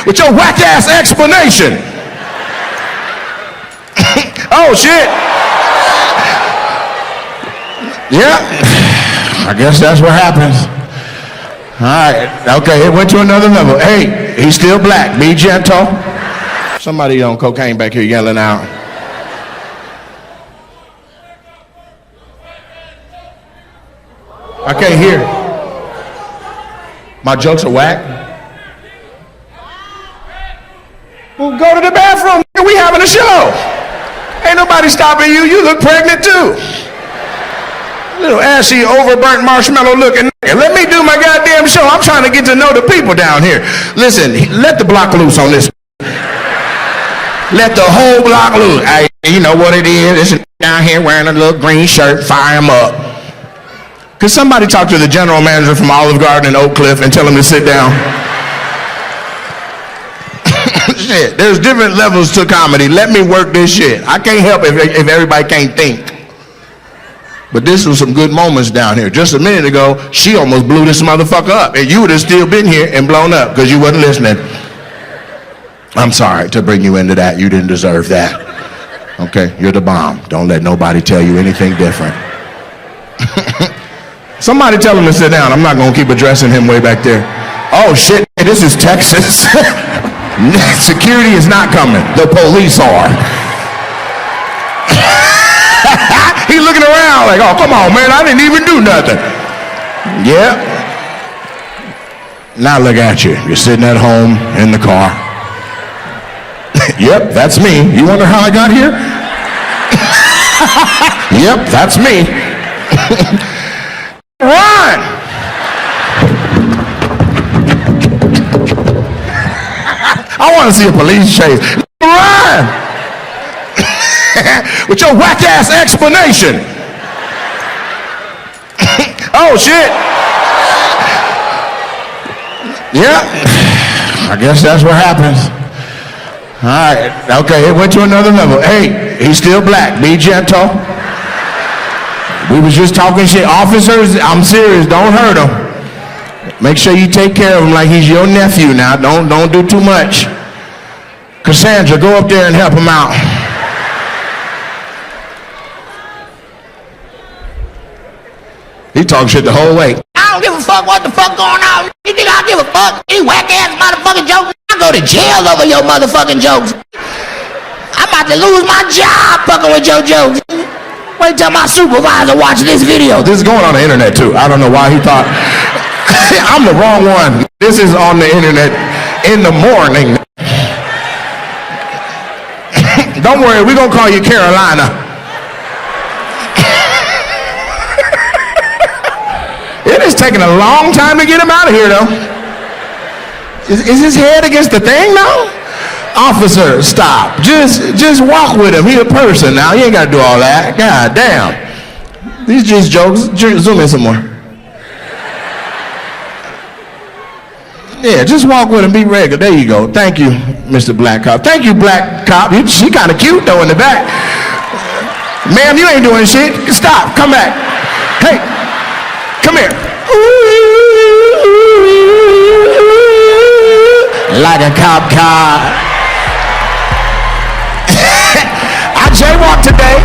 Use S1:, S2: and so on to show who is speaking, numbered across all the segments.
S1: with your whack-ass explanation. Oh, shit. Yeah, I guess that's what happens. All right, okay, it went to another level. Hey, he's still black, be gentle. Somebody on cocaine back here yelling out. I can't hear. My jokes are whack? Well, go to the bathroom, we having a show. Ain't nobody stopping you, you look pregnant too. Little ashy, overburnt marshmallow looking. Let me do my goddamn show. I'm trying to get to know the people down here. Listen, let the block loose on this. Let the whole block loose. Hey, you know what it is. It's down here wearing a little green shirt. Fire him up. Could somebody talk to the general manager from Olive Garden and Oak Cliff and tell him to sit down? Shit, there's different levels to comedy. Let me work this shit. I can't help if everybody can't think. But this was some good moments down here. Just a minute ago, she almost blew this motherfucker up. And you would have still been here and blown up because you wasn't listening. I'm sorry to bring you into that. You didn't deserve that. Okay, you're the bomb. Don't let nobody tell you anything different. Somebody tell him to sit down. I'm not going to keep addressing him way back there. Oh, shit, this is Texas. Security is not coming. The police are. He's looking around like, oh, come on, man, I didn't even do nothing. Yeah. Now look at you. You're sitting at home in the car. Yep, that's me. You wonder how I got here? Yep, that's me. Run! I want to see a police chase. Run! With your whack-ass explanation. Oh, shit. Yeah, I guess that's what happens. All right, okay, it went to another level. Hey, he's still black, be gentle. We was just talking shit. Officers, I'm serious, don't hurt him. Make sure you take care of him like he's your nephew now. Don't do too much. Cassandra, go up there and help him out. He talking shit the whole way. I don't give a fuck what the fuck going on. You think I give a fuck? These whack-ass motherfucking jokes. I go to jail over your motherfucking jokes. I'm about to lose my job fucking with your jokes. Wait till my supervisor watch this video. This is going on the internet too. I don't know why he thought I'm the wrong one. This is on the internet in the morning. Don't worry, we're gonna call you Carolina. It is taking a long time to get him out of here, though. Is his head against the thing now? Officer, stop. Just walk with him. He's a person now. You ain't got to do all that. God damn. These just jokes. Zoom in some more. Yeah, just walk with him. Be regular. There you go. Thank you, Mr. Black Cop. Thank you, Black Cop. She kind of cute, though, in the back. Ma'am, you ain't doing shit. Stop. Come back. Hey. Come here. Like a cop car. I jaywalked today.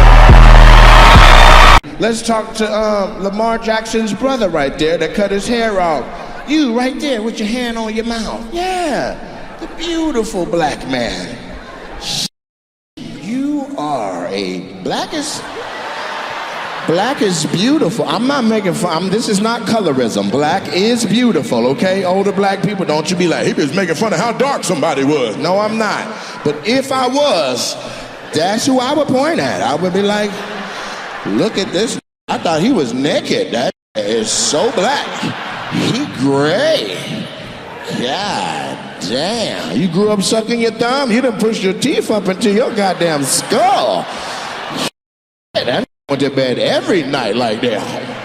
S1: Let's talk to Lamar Jackson's brother right there that cut his hair off. You right there with your hand on your mouth. Yeah, the beautiful black man. You are a blackest. Black is beautiful. I'm not making fun. This is not colorism. Black is beautiful, okay? Older black people, don't you be like, he was making fun of how dark somebody was. No, I'm not. But if I was, that's who I would point at. I would be like, look at this. I thought he was naked. That is so black. He gray. God damn. You grew up sucking your thumb? You done pushed your teeth up into your goddamn skull. That went to bed every night like that.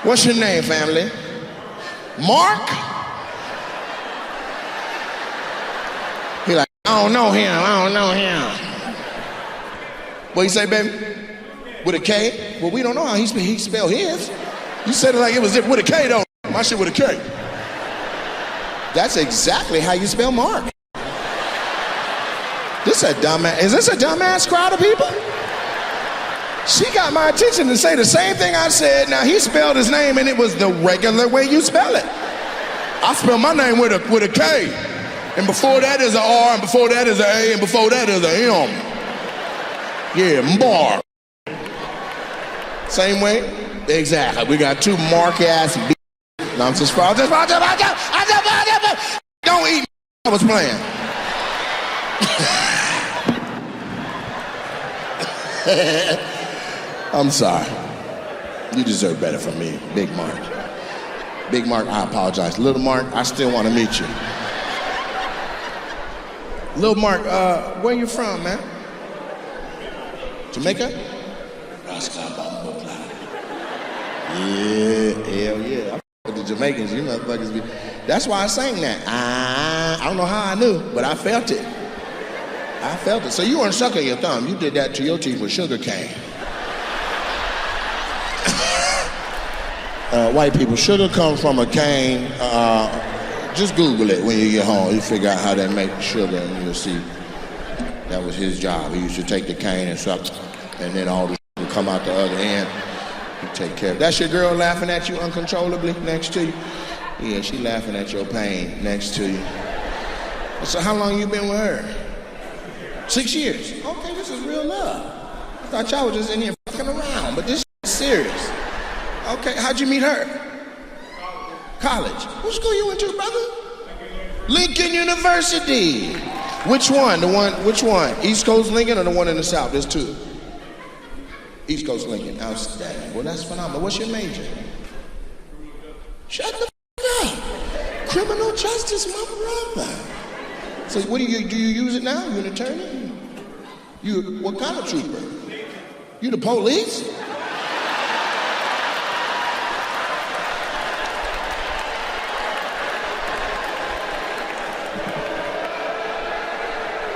S1: What's your name, family? Mark? I don't know him. What you say, baby? With a K? Well, we don't know how he spelled his. You said it like it was with a K, though. My shit with a K. That's exactly how you spell Mark. Is this a dumbass crowd of people? She got my attention to say the same thing I said. Now, he spelled his name, and it was the regular way you spell it. I spell my name with a K. And before that is an R, and before that is an A, and before that is an M. Yeah, Mark. Same way? Exactly. We got two Mark-ass b****s. No, I'm just don't eat. I was playing. I'm sorry. You deserve better from me, Big Mark. Big Mark, I apologize. Little Mark, I still want to meet you. Little Mark, where you from, man? Jamaica? Yeah, hell yeah. I with the Jamaicans, you motherfuckers be. That's why I sang that. I don't know how I knew, but I felt it. I felt it. So you weren't sucking your thumb. You did that to your teeth with sugar cane. White people, sugar comes from a cane. Just Google it when you get home. You figure out how they make sugar, and you'll see that was his job. He used to take the cane and suck, and then all the would come out the other end. He'd take care of it. That's your girl laughing at you uncontrollably next to you? Yeah, she laughing at your pain next to you. So how long you been with her? 6 years. Okay, this is real love. I thought y'all were just in here fucking around, but this is serious. Okay, how'd you meet her? College. What school you went to, brother? Lincoln University. Which one? Which one? East Coast Lincoln or the one in the South? There's two. East Coast Lincoln. Outstanding. Well, that's phenomenal. What's your major? Shut the f*** up. Criminal justice, my brother. So what do you use it now? You an attorney? You what kind of trooper? You the police?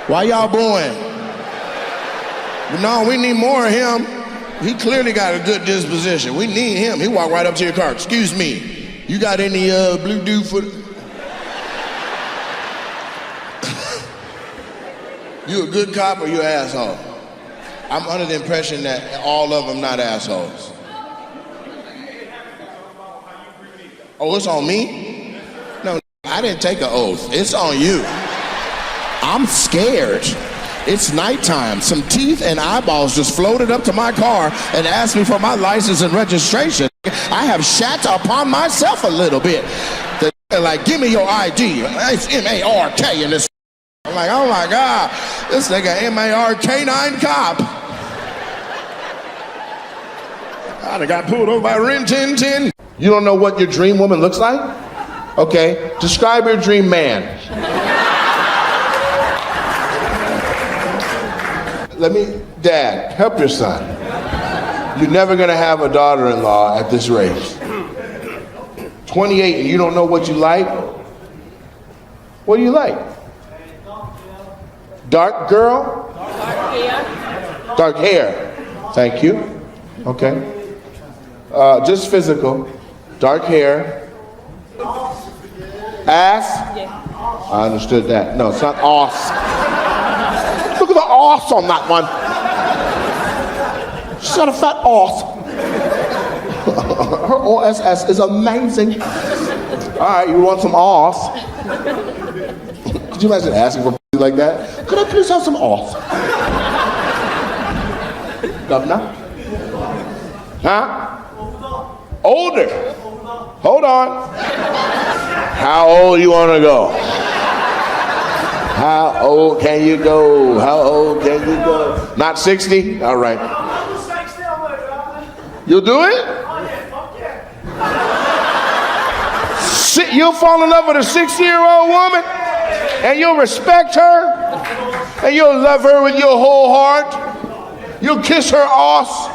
S1: Why y'all booing? No, we need more of him. He clearly got a good disposition. We need him. He walked right up to your car. Excuse me, you got any blue dude for... You a good cop or you an asshole? I'm under the impression that all of them not assholes. Oh, it's on me? No, I didn't take an oath. It's on you. I'm scared. It's nighttime. Some teeth and eyeballs just floated up to my car and asked me for my license and registration. I have shat upon myself a little bit. They're like, give me your ID. It's M-A-R-K in this. I'm like, oh my God, this nigga M-A-R-K-9 cop. I done got pulled over by Rin Tin Tin. You don't know what your dream woman looks like? Okay, describe your dream man. Dad, help your son. You're never gonna have a daughter-in-law at this rate. 28 and you don't know what you like? What do you like? Dark girl? Dark hair. Dark hair. Thank you. Okay. Just physical. Dark hair. Ass? Yeah. I understood that. No, it's not ass. Look at the ass on that one. She's got a fat ass. Her OSS is amazing. All right, you want some ass? Could you imagine asking for like that? Could I please have some ass? Governor? Huh? Older. Hold on. How old you want to go? How old can you go? How old can you go? Not 60? All right. You'll do it? You'll fall in love with a 60-year-old woman and you'll respect her and you'll love her with your whole heart. You'll kiss her ass.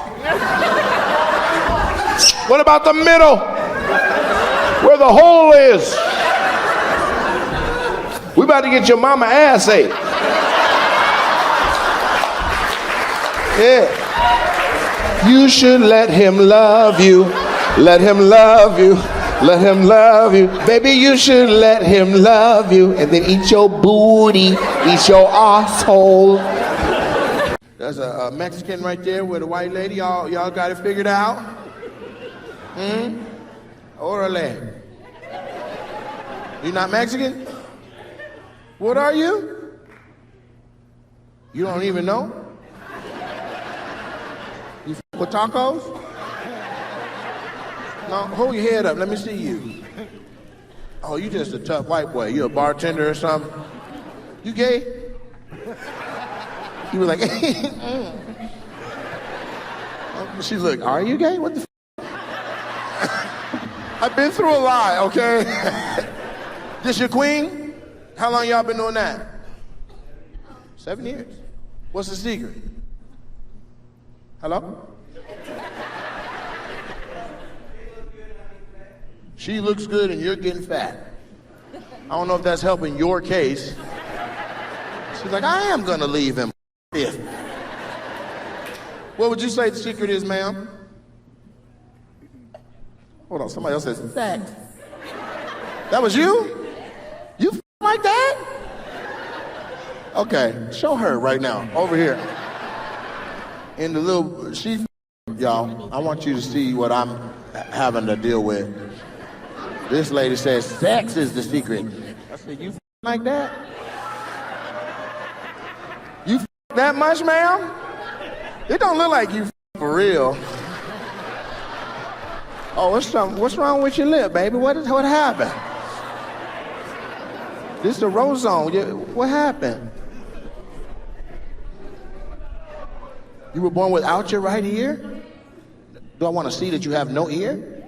S1: What about the middle? Where the hole is? We about to get your mama ass ate. Yeah. You should let him love you. Let him love you. Let him love you. Baby, you should let him love you. And then eat your booty. Eat your asshole. There's a Mexican right there with a white lady. Y'all got it figured out? Orale. You not Mexican? What are you? You don't even know? You with tacos? No, hold your head up. Let me see you. Oh, you just a tough white boy. You a bartender or something? You gay? You were like, she looked, are you gay? What the I've been through a lot, okay? This your queen? How long y'all been doing that? 7 years. What's the secret? Hello? She looks good and you're getting fat. I don't know if that's helping your case. She's like, I am gonna leave him. What would you say the secret is, ma'am? Hold on, somebody else says sex. That was you? You like that? Okay, show her right now, over here. In the little, y'all, I want you to see what I'm having to deal with. This lady says sex is the secret. I said, you like that? You that much, ma'am? It don't look like you for real. Oh, what's wrong with your lip, baby? What happened? This is a row zone. What happened? You were born without your right ear? Do I want to see that you have no ear?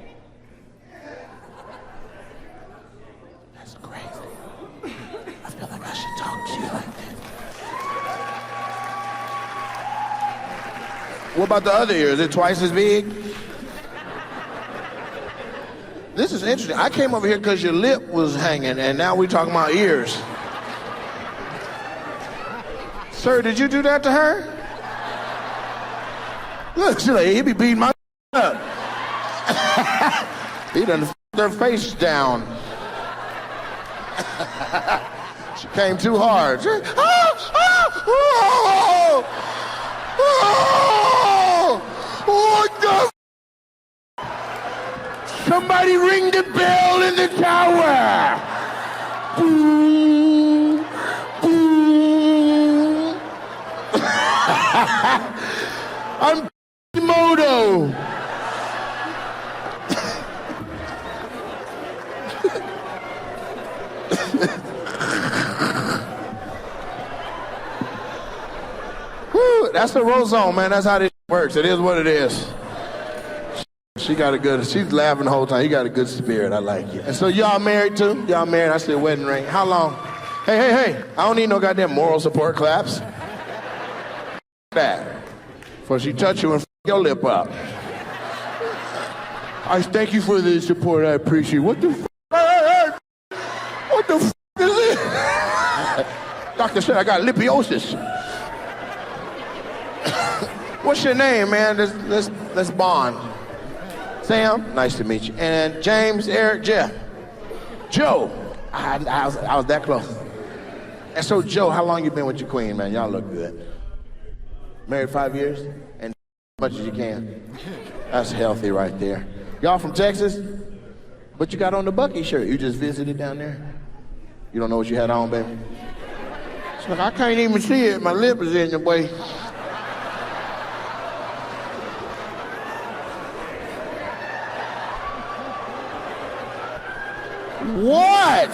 S1: That's crazy. I feel like I should talk to you like that. What about the other ear? Is it twice as big? This is interesting. I came over here because your lip was hanging, and now we're talking about ears. Sir, did you do that to her? Look, she's like, he be beating my up. He done f***ed her face down. She came too hard. She, what the Somebody ring the bell in the tower. Boom, boom. I'm Moto. Whew, that's the roll zone, man. That's how this works. It is what it is. She got a good, she's laughing the whole time. You got a good spirit. I like it. And so y'all married too? Y'all married? I said wedding ring. How long? Hey. I don't need no goddamn moral support claps. That. Before she touch you and your lip up. I thank you for the support. I appreciate it. What the What the is this? Doctor said I got lipiosis. What's your name, man? Let's bond. Sam, nice to meet you. And James, Eric, Jeff. Joe. I was that close. And so, Joe, how long you been with your queen, man? Y'all look good. Married 5 years? And as much as you can. That's healthy right there. Y'all from Texas? What you got on the Bucky shirt? You just visited down there? You don't know what you had on, baby? She's like, I can't even see it. My lip is in the way. What?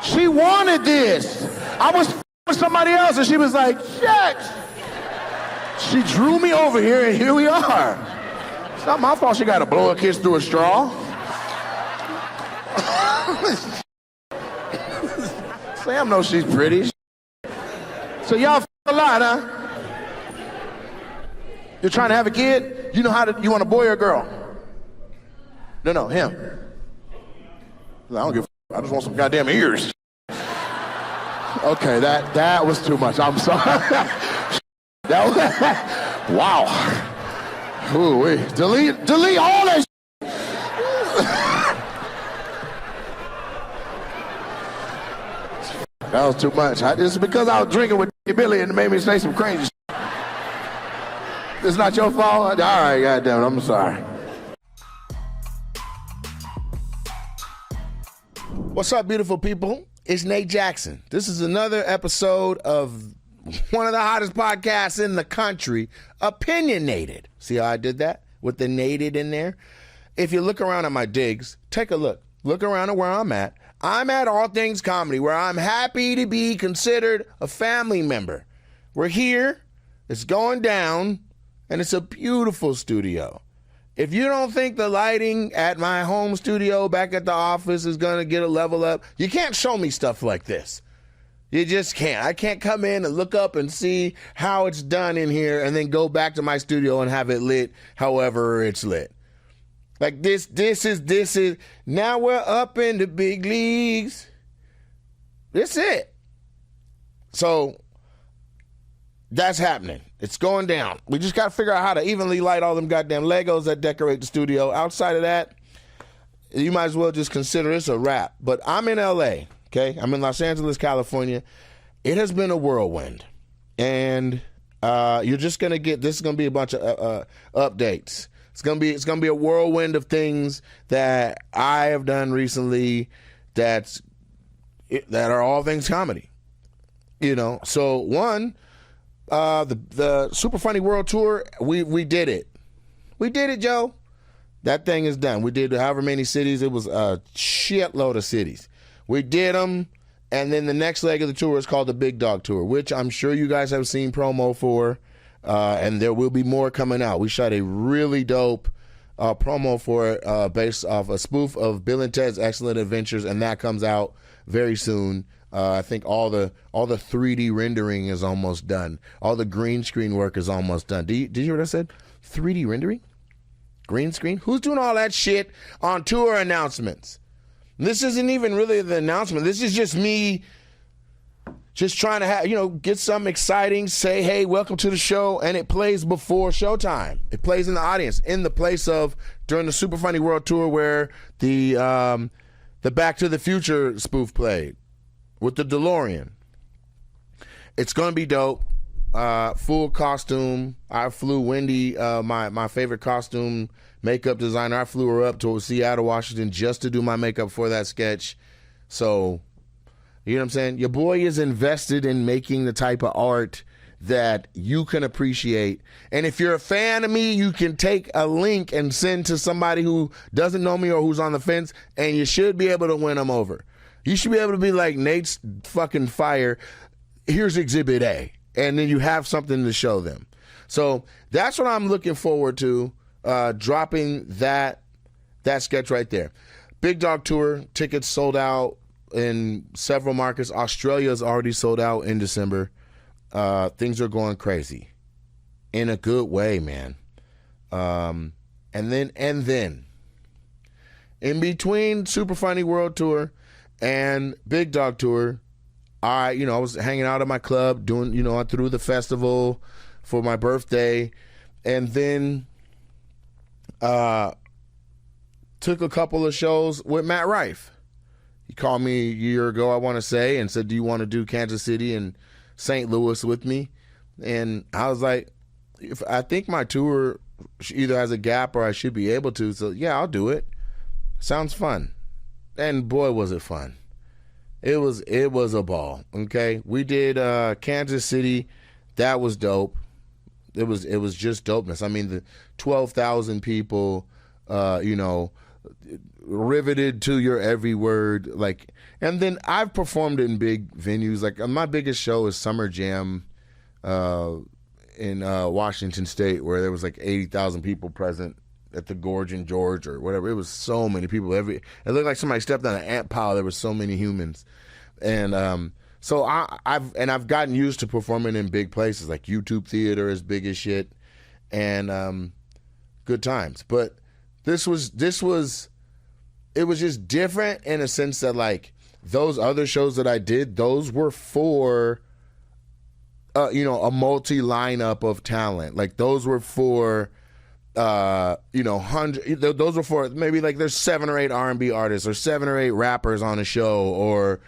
S1: She wanted this. I was with somebody else and she was like, shit. She drew me over here and here we are. It's not my fault she got to blow a kiss through a straw. Sam knows she's pretty. So y'all a lot, huh? You're trying to have a kid? You know how to, you want a boy or a girl? No, him. I don't give a f***. I just want some goddamn ears.
S2: Okay, that was too much. I'm sorry. That was, wow. Ooh, wait. Delete all that. That was too much. It's because I was drinking with Billy and it made me say some crazy shit. It's not your fault? All right, goddamn it, I'm sorry.
S3: What's up, beautiful people? It's Nate Jackson. This is another episode of one of the hottest podcasts in the country, Opinionated. See how I did that with the nated in there? If you look around at my digs, take a look. Look around at where I'm at. I'm at All Things Comedy, where I'm happy to be considered a family member. We're here, it's going down, and it's a beautiful studio. If you don't think the lighting at my home studio back at the office is going to get a level up, you can't show me stuff like this. You just can't. I can't come in and look up and see how it's done in here and then go back to my studio and have it lit however it's lit. Like this is, now we're up in the big leagues. That's it. So that's happening. It's going down. We just got to figure out how to evenly light all them goddamn Legos that decorate the studio. Outside of that, you might as well just consider this a wrap. But I'm in LA, okay? I'm in Los Angeles, California. It has been a whirlwind. And you're just going to get, this is going to be a bunch of updates. It's gonna be a whirlwind of things that I have done recently that are all things comedy. You know, so one, the Super Funny World Tour, we did it. We did it, Joe. That thing is done. We did however many cities. It was a shitload of cities. We did them, and then the next leg of the tour is called the Big Dog Tour, which I'm sure you guys have seen promo for. And there will be more coming out. We shot a really dope promo for it based off a spoof of Bill and Ted's Excellent Adventures, and that comes out very soon. I think all the 3D rendering is almost done. All the green screen work is almost done. Did you hear what I said? 3D rendering? Green screen? Who's doing all that shit on tour announcements? This isn't even really the announcement. This is just me just trying to have, get something exciting, say, hey, welcome to the show, and it plays before showtime. It plays in the audience, in the place of during the Super Funny World Tour where the Back to the Future spoof played with the DeLorean. It's going to be dope. Full costume. I flew Wendy, my favorite costume makeup designer. I flew her up to Seattle, Washington just to do my makeup for that sketch. So, you know what I'm saying? Your boy is invested in making the type of art that you can appreciate. And if you're a fan of me, you can take a link and send to somebody who doesn't know me or who's on the fence, and you should be able to win them over. You should be able to be like, Nate's fucking fire. Here's Exhibit A. And then you have something to show them. So that's what I'm looking forward to, dropping that sketch right there. Big Dog Tour, tickets sold out in several markets. Australia's already sold out in December. Things are going crazy in a good way, man. And then in between Super Funny World Tour and Big Dog Tour, I was hanging out at my club doing, I threw the festival for my birthday, and then took a couple of shows with Matt Rife. He called me a year ago, I want to say, and said, do you want to do Kansas City and St. Louis with me? And I was like, I think my tour either has a gap or I should be able to. So, yeah, I'll do it. Sounds fun. And boy, was it fun. It was a ball, okay? We did Kansas City. That was dope. It was just dopeness. I mean, the 12,000 people, riveted to your every word, and then I've performed in big venues. Like my biggest show is Summer Jam in Washington State, where there was like 80,000 people present at the Gorge in George or whatever. It was so many people. It looked like somebody stepped on an ant pile. There were so many humans, and so I've gotten used to performing in big places. Like YouTube Theater is big as shit, and good times. But it was just different in a sense that, like, those other shows that I did, those were for, a multi lineup of talent. Like those were for, those were for maybe like there's 7 or 8 R&B artists or 7 or 8 rappers on a show, or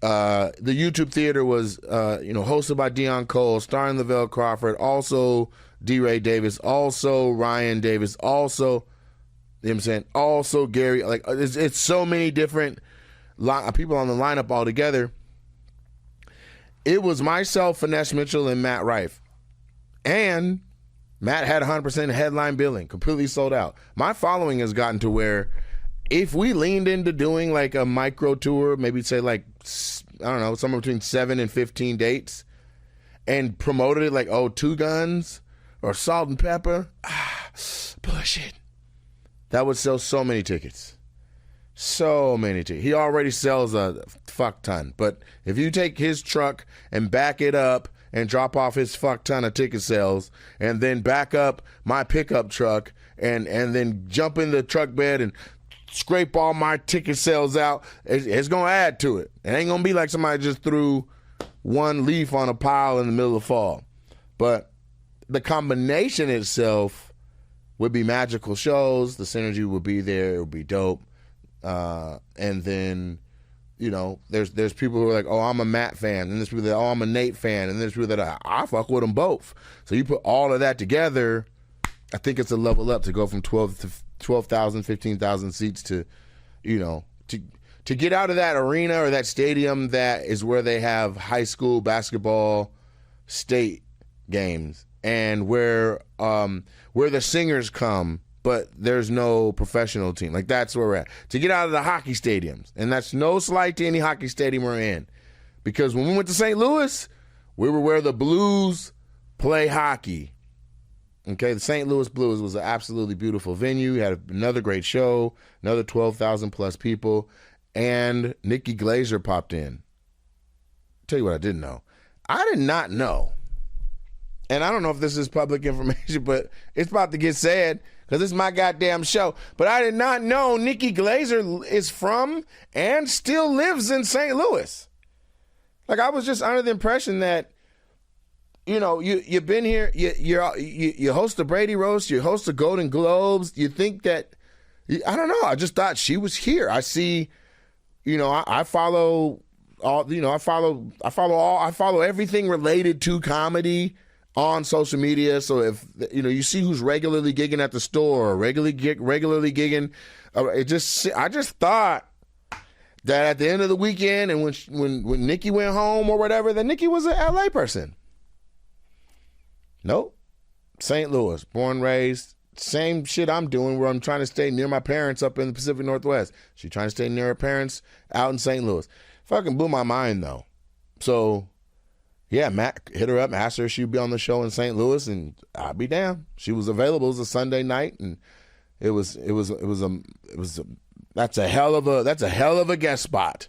S3: the YouTube Theater was, hosted by Deion Cole, starring Lavelle Crawford, also D. Ray Davis, also Ryan Davis, also, you know what I'm saying, also Gary. Like it's so many different people on the lineup all together. It was myself, Finesse Mitchell, and Matt Rife. And Matt had 100% headline billing, completely sold out. My following has gotten to where if we leaned into doing like a micro tour, maybe say like, I don't know, somewhere between 7 and 15 dates, and promoted it like, oh, Two Guns or Salt and Pepper, push it. That would sell so many tickets. So many tickets. He already sells a fuck ton. But if you take his truck and back it up and drop off his fuck ton of ticket sales, and then back up my pickup truck and then jump in the truck bed and scrape all my ticket sales out, it's going to add to it. It ain't going to be like somebody just threw one leaf on a pile in the middle of fall. But the combination itself would be magical shows. The synergy would be there. It would be dope. And then, there's people who are like, oh, I'm a Matt fan, and there's people that, oh, I'm a Nate fan, and there's people that I fuck with them both. So you put all of that together, I think it's a level up to go from 12,000, 15,000 seats to, to get out of that arena or that stadium that is where they have high school basketball state games, and where the singers come, but there's no professional team. Like, that's where we're at. To get out of the hockey stadiums. And that's no slight to any hockey stadium we're in. Because when we went to St. Louis, we were where the Blues play hockey. Okay, the St. Louis Blues was an absolutely beautiful venue. We had another great show, another 12,000 plus people. And Nikki Glazer popped in. Tell you what I didn't know. I did not know. And I don't know if this is public information, but it's about to get said, because this is my goddamn show. But I did not know Nikki Glazer is from and still lives in St. Louis. Like, I was just under the impression that, you've been here, you host the Brady Roast, you host the Golden Globes, you think that, I don't know, I just thought she was here. I see, I follow all, I follow everything related to comedy on social media. So if you see who's regularly gigging at the store, or regularly gigging, I just thought that at the end of the weekend, and when Nikki went home or whatever, that Nikki was an LA person. Nope. St. Louis, born, raised, same shit I'm doing, where I'm trying to stay near my parents up in the Pacific Northwest. She's trying to stay near her parents out in St. Louis. Fucking blew my mind though. So yeah, Matt hit her up, asked her if she'd be on the show in St. Louis, and I'd be down. She was available. It was a Sunday night, and that's a hell of a guest spot.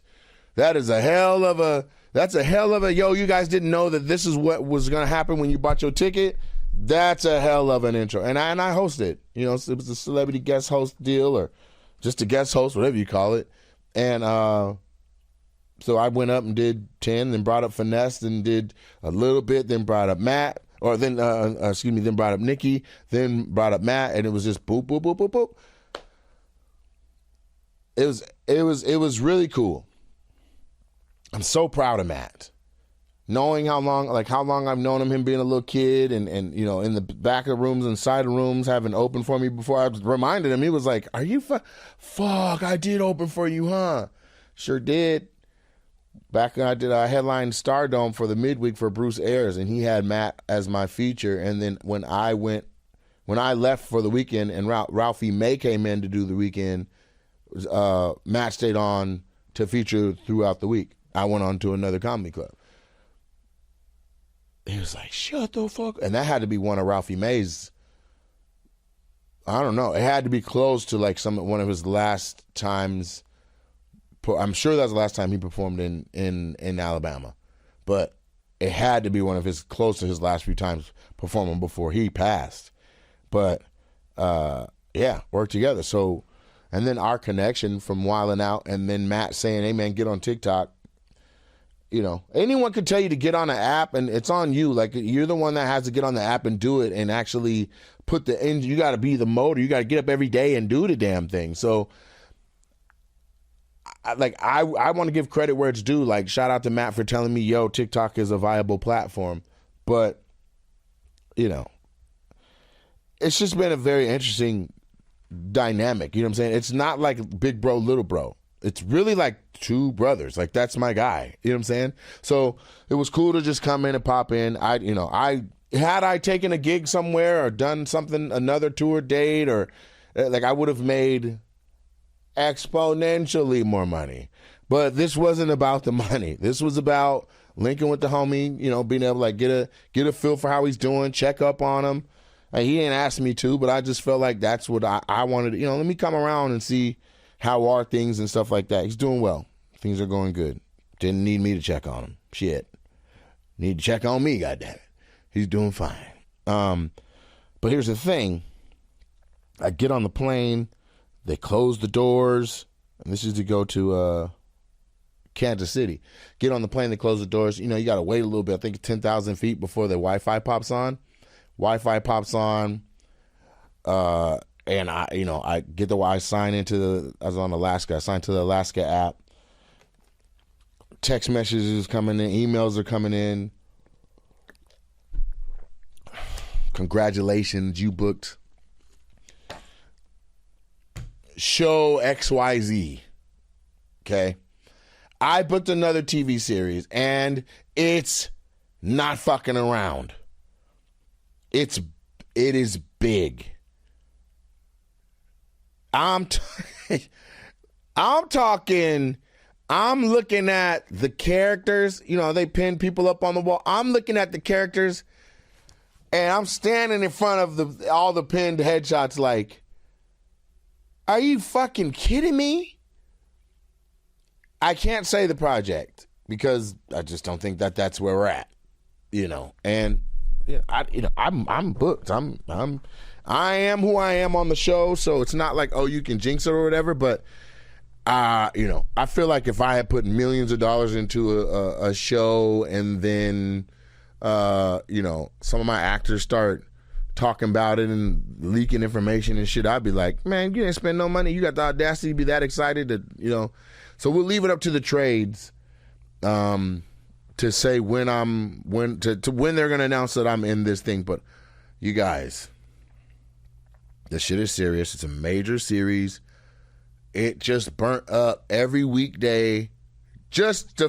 S3: That's a hell of a, yo, you guys didn't know that this is what was going to happen when you bought your ticket. That's a hell of an intro. And I hosted, it was a celebrity guest host deal, or just a guest host, whatever you call it. And, so I went up and did 10, then brought up Finesse, then did a little bit, then brought up Matt, then brought up Nikki, then brought up Matt, and it was just boop, boop, boop, boop, boop. It was really cool. I'm so proud of Matt. Knowing how long I've known him being a little kid, and in the back of rooms and side of rooms having opened for me before. I reminded him, he was like, are you fuck, I did open for you, huh? Sure did. Back when I did a headline Stardome for the midweek for Bruce Ayers, and he had Matt as my feature. And then when I left for the weekend and Ralphie May came in to do the weekend, Matt stayed on to feature throughout the week. I went on to another comedy club. He was like, shut the fuck. And that had to be one of Ralphie May's, I don't know, it had to be close to like one of his last times. I'm sure that's the last time he performed in Alabama, but it had to be one of his close to his last few times performing before he passed. But yeah, worked together. So And then our connection from Wildin' Out, and then Matt saying, hey, man, get on TikTok. You know, anyone could tell you to get on an app, and it's on you. Like, you're the one that has to get on the app and do it and actually put the engine. You got to be the motor. You got to get up every day and do the damn thing. So, I want to give credit where it's due. Like, shout out to Matt for telling me, yo, TikTok is a viable platform. But, you know, it's just been a very interesting dynamic. You know what I'm saying? It's not like big bro, little bro. It's really like two brothers. Like, that's my guy. You know what I'm saying? So it was cool to just come in and pop in. Had I taken a gig somewhere or done something, another tour date, or like, I would have made exponentially more money. But this wasn't about the money. This was about linking with the homie, you know, being able to like get a feel for how he's doing, check up on him. And he didn't ask me to, but I just felt like that's what I wanted to, you know, let me come around and see how are things and stuff like that. He's doing well. Things are going good. Didn't need me to check on him. Shit. Need to check on me, goddammit. He's doing fine. But here's the thing. I get on the plane. They close the doors. And this is to go to Kansas City. Get on the plane. They close the doors. You know, you got to wait a little bit. I think 10,000 feet before the Wi-Fi pops on. Wi-Fi pops on. And I get I sign into I was on Alaska. I signed to the Alaska app. Text messages coming in, emails are coming in. Congratulations, you booked show XYZ. Okay. I booked another TV series and it's not fucking around. It is big. I'm talking, I'm looking at the characters, you know, they pin people up on the wall. I'm looking at the characters and I'm standing in front of all the pinned headshots like, are you fucking kidding me? I can't say the project because I just don't think that that's where we're at, you know, and I'm booked. I am who I am on the show, so it's not like, oh, you can jinx it or whatever, but, I feel like if I had put millions of dollars into a show and then, some of my actors start talking about it and leaking information and shit, I'd be like, man, you didn't spend no money. You got the audacity to be that excited that, so we'll leave it up to the trades to say when they're going to announce that I'm in this thing. But you guys, this shit is serious. It's a major series. It just burnt up every weekday. Just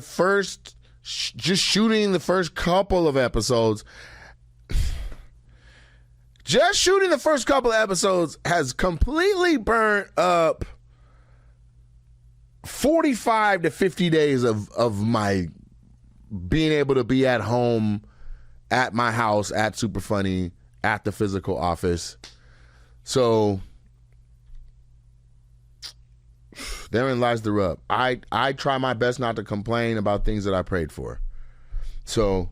S3: shooting the first couple of episodes. Just shooting the first couple of episodes has completely burnt up 45 to 50 days of my being able to be at home, at my house, at Super Funny, at the physical office. So therein lies the rub. I try my best not to complain about things that I prayed for. So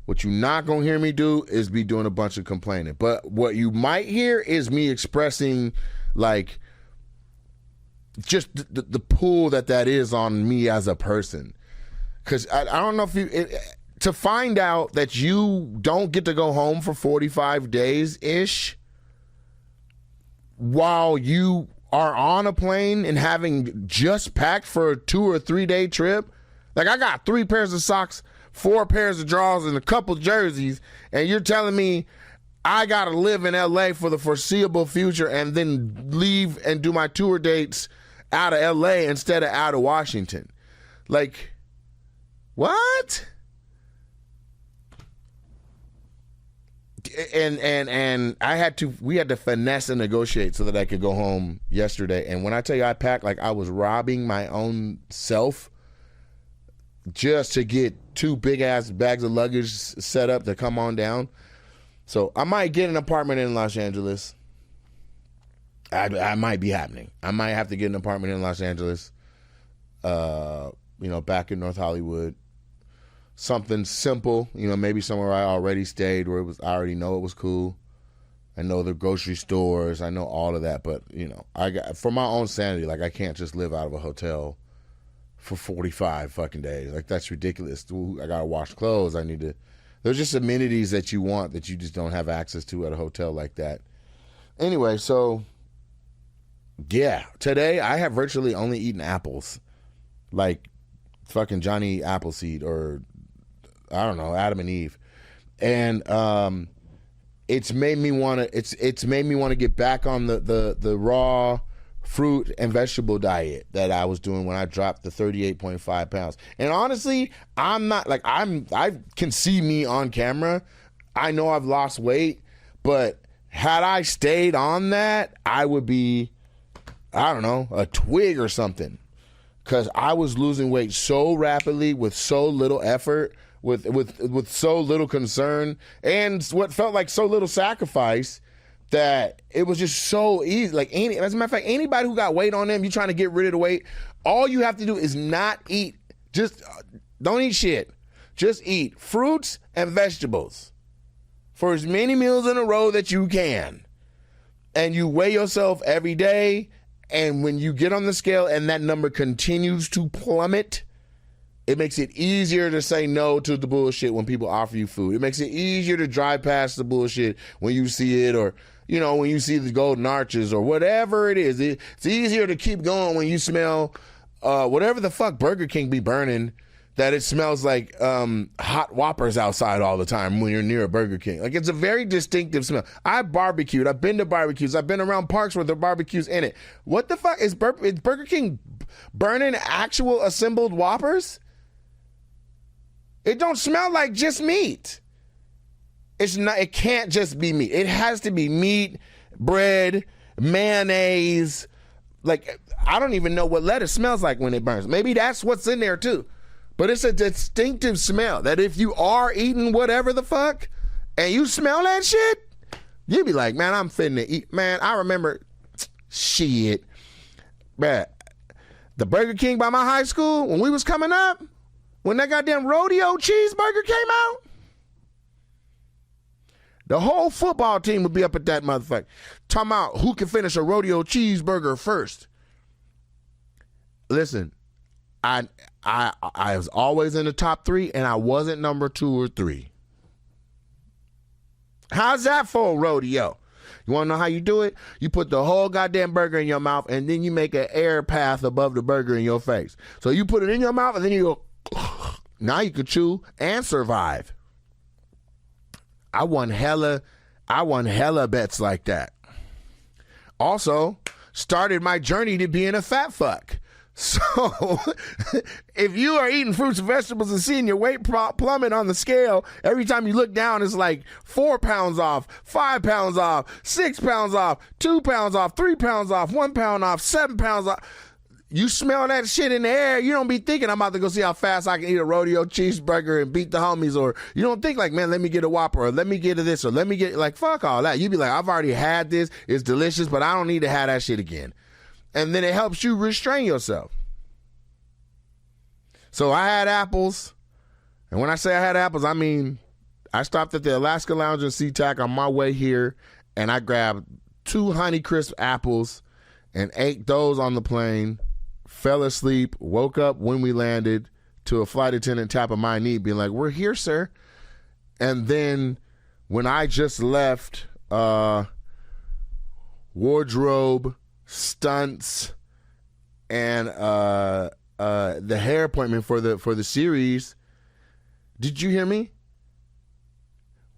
S3: what you're not going to hear me do is be doing a bunch of complaining. But what you might hear is me expressing, like, just the pull that is on me as a person. Because I don't know if to find out that you don't get to go home for 45 days-ish while you are on a plane and having just packed for a 2 or 3 day trip. Like, I got 3 pairs of socks, 4 pairs of drawers, and a couple jerseys, and you're telling me I gotta live in LA for the foreseeable future and then leave and do my tour dates out of LA instead of out of Washington. Like, what? And we had to finesse and negotiate so that I could go home yesterday. And when I tell you I packed like I was robbing my own self just to get 2 big ass bags of luggage set up to come on down. So I might get an apartment in Los Angeles. I might be happening. I might have to get an apartment in Los Angeles, back in North Hollywood. Something simple, maybe somewhere I already stayed where I already know it was cool. I know the grocery stores. I know all of that. But, for my own sanity, like, I can't just live out of a hotel for 45 fucking days. Like, that's ridiculous. I got to wash clothes. There's just amenities that you want that you just don't have access to at a hotel like that. Anyway, so, yeah. Today, I have virtually only eaten apples. Like, fucking Johnny Appleseed or, I don't know, Adam and Eve. And, it's made me want to get back on the raw fruit and vegetable diet that I was doing when I dropped the 38.5 pounds. And honestly, I'm not like I can see me on camera. I know I've lost weight, but had I stayed on that, I would be, I don't know, a twig or something. Because I was losing weight so rapidly with so little effort, with so little concern, and what felt like so little sacrifice, that it was just so easy. Like, as a matter of fact, anybody who got weight on them, you trying to get rid of the weight, all you have to do is not eat. Just don't eat shit. Just eat fruits and vegetables for as many meals in a row that you can. And you weigh yourself every day. And when you get on the scale and that number continues to plummet, it makes it easier to say no to the bullshit when people offer you food. It makes it easier to drive past the bullshit when you see it, or, when you see the golden arches or whatever it is. It's easier to keep going when you smell whatever the fuck Burger King be burning, that it smells like hot Whoppers outside all the time when you're near a Burger King. Like, it's a very distinctive smell. I've barbecued. I've been to barbecues. I've been around parks where there are barbecues in it. What the fuck? Is Burger King burning actual assembled Whoppers? It don't smell like just meat. It's not. It can't just be meat. It has to be meat, bread, mayonnaise. Like, I don't even know what lettuce smells like when it burns. Maybe that's what's in there too. But it's a distinctive smell that if you are eating whatever the fuck and you smell that shit, you be like, man, I'm finna eat. Man, I remember shit. Man, the Burger King by my high school, when we was coming up, when that goddamn rodeo cheeseburger came out, the whole football team would be up at that motherfucker talking about who can finish a rodeo cheeseburger first. Listen, I was always in the top 3, and I wasn't number 2 or 3. How's that for a rodeo? You want to know how you do it? You put the whole goddamn burger in your mouth, and then you make an air path above the burger in your face. So you put it in your mouth, and then you go, now you can chew and survive. I won hella bets like that. Also, started my journey to being a fat fuck. So, if you are eating fruits and vegetables and seeing your weight plummet on the scale, every time you look down, it's like 4 pounds off, 5 pounds off, 6 pounds off, 2 pounds off, 3 pounds off, 1 pound off, 7 pounds off. You smell that shit in the air, you don't be thinking, I'm about to go see how fast I can eat a rodeo cheeseburger and beat the homies, or you don't think like, man, let me get a Whopper, or let me get this, or let me get, like, fuck all that. You be like, I've already had this, it's delicious, but I don't need to have that shit again. And then it helps you restrain yourself. So I had apples, and when I say I had apples, I mean, I stopped at the Alaska Lounge in SeaTac on my way here, and I grabbed 2 Honeycrisp apples and ate those on the plane. Fell asleep, woke up when we landed to a flight attendant tapping my knee, being like, we're here, sir. And then when I just left, wardrobe, stunts, and the hair appointment for the series, did you hear me?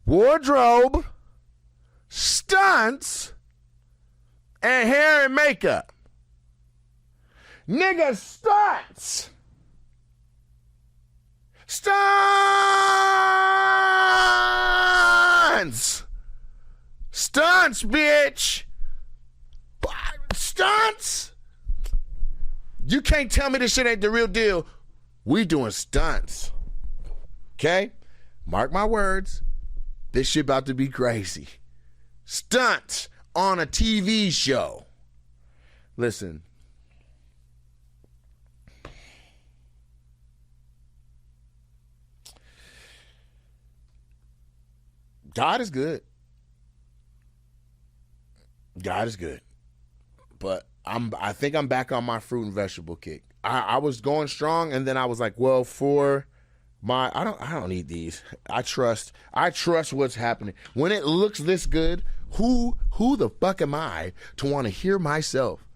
S3: Wardrobe, stunts, and hair and makeup. Nigga, stunts. Stunts. Stunts, bitch. Stunts. You can't tell me this shit ain't the real deal. We doing stunts. Okay? Mark my words. This shit about to be crazy. Stunts on a TV show. Listen. God is good. God is good. But I think I'm back on my fruit and vegetable kick. I was going strong, and then I was like, well, for my I don't need these. I trust what's happening. When it looks this good, who the fuck am I to want to hear myself?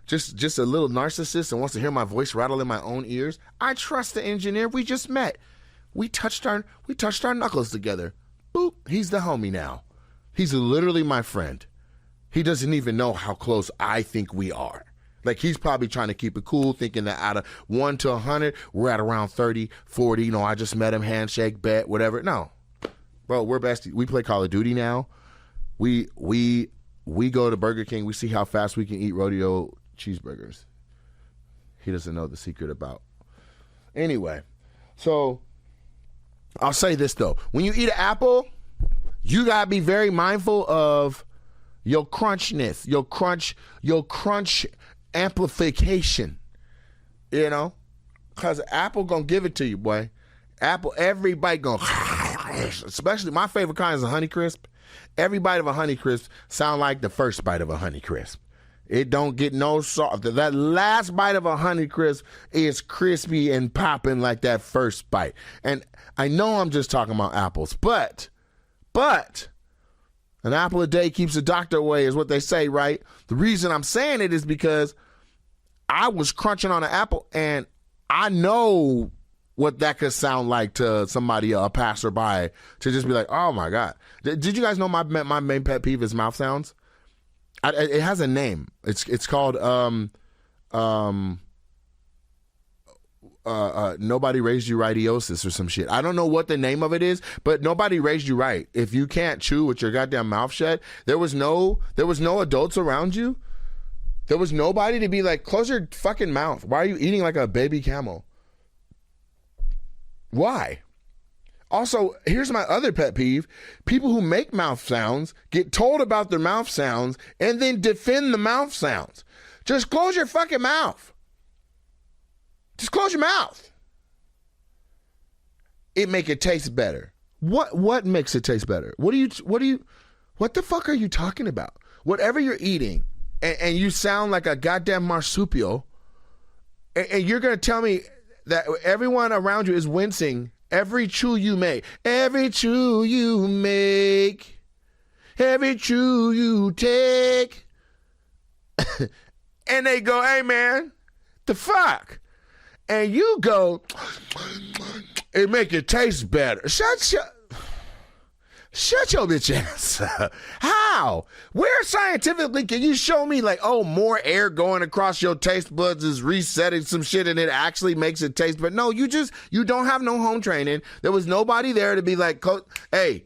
S3: Just a little narcissist and wants to hear my voice rattle in my own ears. I trust the engineer we just met. We touched our knuckles together. Boop, he's the homie now. He's literally my friend. He doesn't even know how close I think we are. Like, he's probably trying to keep it cool, thinking that out of 1 to 100, we're at around 30, 40. You know, I just met him, handshake, bet, whatever. No. Bro, we're besties. We play Call of Duty now. We go to Burger King. We see how fast we can eat rodeo cheeseburgers. He doesn't know the secret about. Anyway, so I'll say this, though. When you eat an apple, you got to be very mindful of your crunchness, your crunch amplification, you know, because Apple gonna give it to you, boy. Apple, every bite gonna, especially my favorite kind is a Honeycrisp. Every bite of a Honeycrisp sound like the first bite of a Honeycrisp. It don't get no soft. That last bite of a Honeycrisp is crispy and popping like that first bite. And I know I'm just talking about apples, but an apple a day keeps the doctor away is what they say, right? The reason I'm saying it is because I was crunching on an apple, and I know what that could sound like to somebody, a passerby, to just be like, oh my God. Did you guys know my main pet peeve is mouth sounds? It has a name. It's called nobody raised you rightiosis or some shit. I don't know what the name of it is, but nobody raised you right. If you can't chew with your goddamn mouth shut, there was no adults around you. There was nobody to be like, close your fucking mouth. Why are you eating like a baby camel? Why? Also, here's my other pet peeve. People who make mouth sounds get told about their mouth sounds and then defend the mouth sounds. Just close your fucking mouth. Just close your mouth. It make it taste better. What makes it taste better? What the fuck are you talking about? Whatever you're eating, and you sound like a goddamn marsupial, and you're gonna tell me that everyone around you is wincing every chew you make. Every chew you make, every chew you take. And they go, hey man, the fuck? And you go, it make it taste better. Shut your bitch ass up. How? Where scientifically can you show me like, oh, more air going across your taste buds is resetting some shit and it actually makes it taste better? No, you don't have no home training. There was nobody there to be like, hey,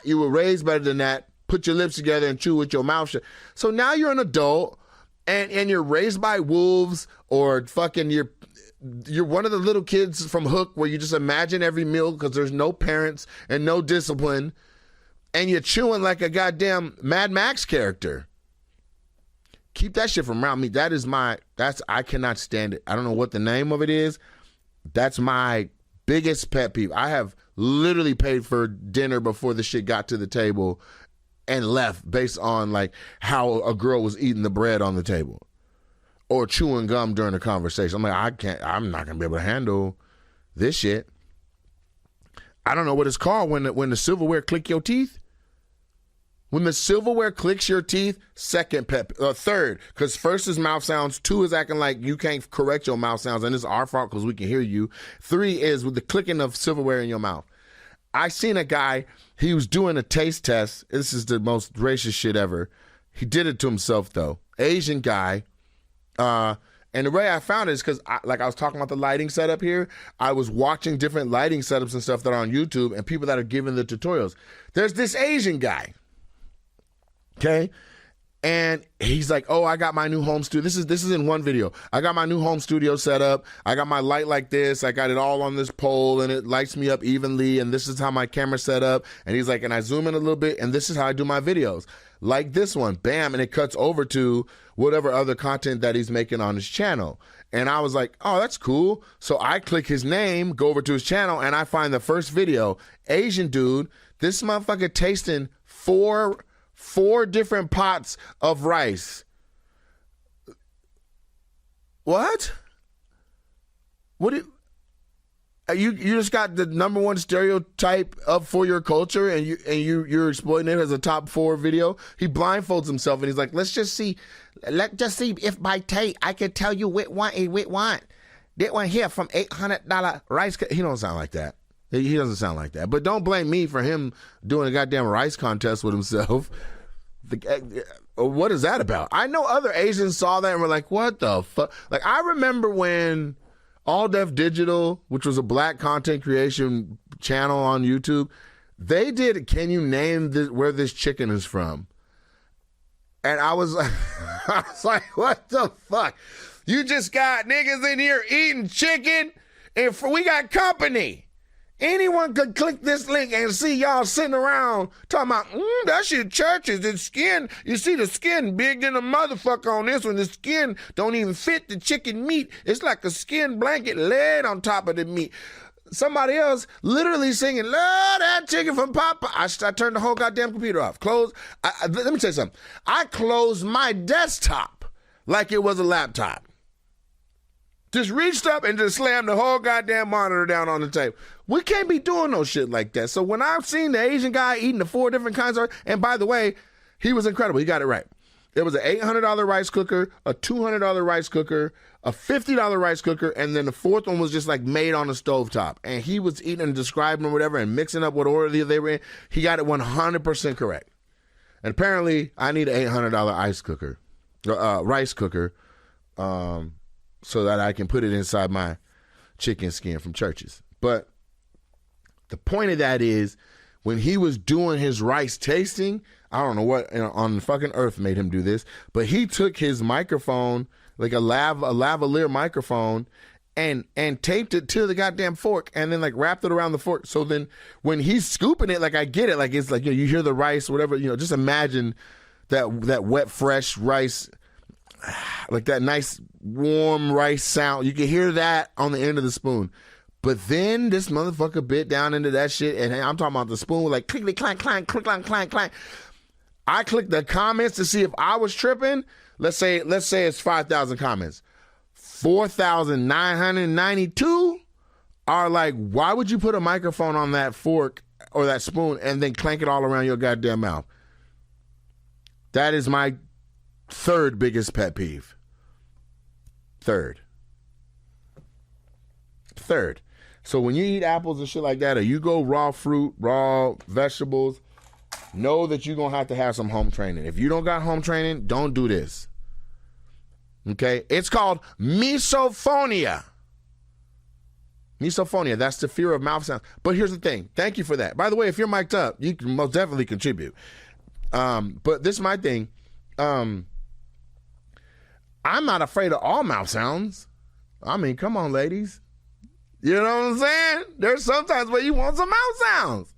S3: you were raised better than that. Put your lips together and chew with your mouth shut. So now you're an adult and you're raised by wolves, or fucking you're one of the little kids from Hook where you just imagine every meal because there's no parents and no discipline, and you're chewing like a goddamn Mad Max character. Keep that shit from around me. I cannot stand it. I don't know what the name of it is. That's my biggest pet peeve. I have literally paid for dinner before the shit got to the table and left based on like how a girl was eating the bread on the table or chewing gum during a conversation. I'm like, I'm not gonna be able to handle this shit. I don't know what it's called when the silverware click your teeth. When the silverware clicks your teeth, third, because first is mouth sounds, 2 is acting like you can't correct your mouth sounds, and it's our fault because we can hear you. 3 is with the clicking of silverware in your mouth. I seen a guy, he was doing a taste test. This is the most racist shit ever. He did it to himself, though. Asian guy. And the way I found it is because, I was talking about the lighting setup here. I was watching different lighting setups and stuff that are on YouTube and people that are giving the tutorials. There's this Asian guy. Okay? And he's like, oh, I got my new home studio. This is in one video. I got my new home studio set up. I got my light like this. I got it all on this pole and it lights me up evenly. And this is how my camera's set up. And he's like, and I zoom in a little bit and this is how I do my videos. Like this one, bam. And it cuts over to whatever other content that he's making on his channel. And I was like, oh, that's cool. So I click his name, go over to his channel, and I find the first video. Asian dude, this motherfucker tasting four 4 different pots of rice. What? What do you just got the number one stereotype up for your culture, and you're exploiting it as a top 4 video? He blindfolds himself and he's like, let's just see if by tape I can tell you which one is which one. That one here from $800 rice. He don't sound like that. He doesn't sound like that. But don't blame me for him doing a goddamn rice contest with himself. What is that about? I know other Asians saw that and were like, what the fuck? Like, I remember when All Def Digital, which was a black content creation channel on YouTube, they did, can you name where this chicken is from? And I was like, what the fuck? You just got niggas in here eating chicken, and we got company. Anyone could click this link and see y'all sitting around talking about, that shit churches, the skin. You see the skin big than a motherfucker on this one. The skin don't even fit the chicken meat. It's like a skin blanket laid on top of the meat. Somebody else literally singing, love that chicken from Papa. I turned the whole goddamn computer off. Let me tell you something. I closed my desktop like it was a laptop. Just reached up and just slammed the whole goddamn monitor down on the table. We can't be doing no shit like that. So when I've seen the Asian guy eating the 4 different kinds of, and by the way, he was incredible. He got it right. There was an $800 rice cooker, a $200 rice cooker, a $50 rice cooker, and then the 4th one was just like made on a stovetop. And he was eating and describing or whatever and mixing up what order they were in. He got it 100% correct. And apparently I need an $800 rice cooker, so that I can put it inside my chicken skin from churches. But the point of that is, when he was doing his rice tasting, I don't know what on the fucking earth made him do this, but he took his microphone, like a lavalier microphone, and taped it to the goddamn fork, and then like wrapped it around the fork. So then when he's scooping it, like I get it, like it's like, you hear the rice, whatever, just imagine that wet, fresh rice, like that nice warm rice sound. You can hear that on the end of the spoon. But then this motherfucker bit down into that shit, and I'm talking about the spoon with like clickety clank clank, click clank clank clank. I clicked the comments to see if I was tripping. Let's say it's 5,000 comments. 4,992 are like, why would you put a microphone on that fork or that spoon and then clank it all around your goddamn mouth? That is my 3rd biggest pet peeve. Third. So when you eat apples and shit like that, or you go raw fruit, raw vegetables, know that you're going to have some home training. If you don't got home training, don't do this. Okay? It's called misophonia. Misophonia, that's the fear of mouth sounds. But here's the thing. Thank you for that. By the way, if you're mic'd up, you can most definitely contribute. But this is my thing. I'm not afraid of all mouth sounds. I mean, come on, ladies. You know what I'm saying? There's sometimes where you want some mouth sounds.